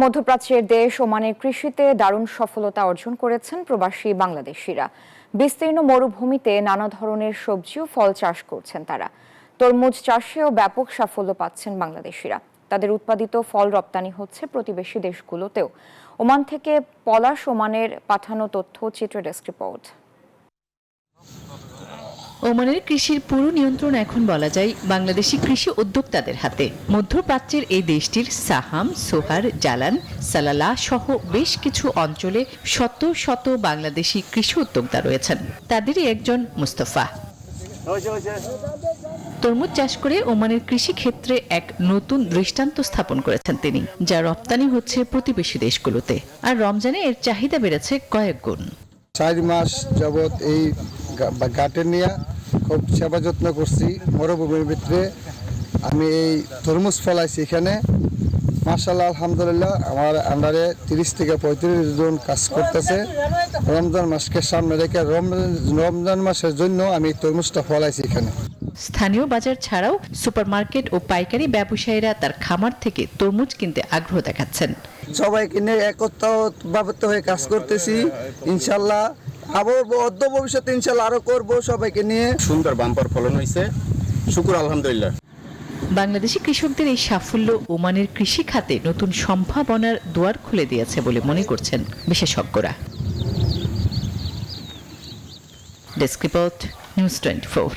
মধ্যপ্রাচ্যের দেশ ওমানের কৃষিতে দারুণ সফলতা অর্জন করেছেন প্রবাসী বাংলাদেশিরা। বিস্তীর্ণ মরুভূমিতে নানা ধরনের সবজি ও ফল চাষ করছেন তারা। তরমুজ চাষেও ব্যাপক সাফল্য পাচ্ছেন বাংলাদেশিরা। তাদের উৎপাদিত ফল রপ্তানি হচ্ছে প্রতিবেশী দেশগুলোতেও। ওমান থেকে পলাশ ওমানের পাঠানো তথ্য চিত্র ডেস্ক রিপোর্ট। ওমানের কৃষির পুরো নিয়ন্ত্রণ এখন বলা যায় বাংলাদেশি কৃষি উদ্যোক্তাদের হাতে। মধ্যপ্রাচ্যের এই দেশটির সাহাম, সোহার, জালান, সালালা সহ বেশ কিছু অঞ্চলে শত শত বাংলাদেশি কৃষি উদ্যোক্তা রয়েছেন। তাদেরই একজন মুস্তফা। তরমুজ চাষ করে ওমানের কৃষি ক্ষেত্রে এক নতুন দৃষ্টান্ত স্থাপন করেছেন তিনি, যা রপ্তানি হচ্ছে প্রতিবেশী দেশগুলোতে। আর রমজানে এর চাহিদা বেড়েছে কয়েক গুণ। 4 মাস যাবৎ এই গাটে নিয়ে খুব সেবা যত্ন করছি। মরুভূমির ভিতরে আমি এই তরমুজ ফলাইছি এখানে। মাশাআল্লাহ, আলহামদুলিল্লাহ, আমার আন্ডারে 30 থেকে 35 জন কাজ করতেছে। রমজান মাসকে সামনে রেখে রমজান মাসের জন্য আমি তরমুজটা ফলাইছি এখানে। স্থানীয় বাজার ছাড়াও সুপারমার্কেট ও পাইকারি ব্যবসায়ীরা তার খামার থেকে তরমুজ কিনতে আগ্রহ দেখাচ্ছেন। সবাইকে নিয়ে একত্রিত হয়ে কাজ করতেছি। ইনশাআল্লাহ আবার অদ্য ভবিষ্যতে ইনশাআল্লাহ আরো করব সবাইকে নিয়ে। সুন্দর বাম্পার ফলন হয়েছে, শুকর আলহামদুলিল্লাহ। বাংলাদেশি কৃষকদের এই সাফল্য ওমানের কৃষি খাতে নতুন সম্ভাবনার দুয়ার খুলে দিয়েছে বলে মনে করছেন বিশেষজ্ঞরা। Desk report, news 24।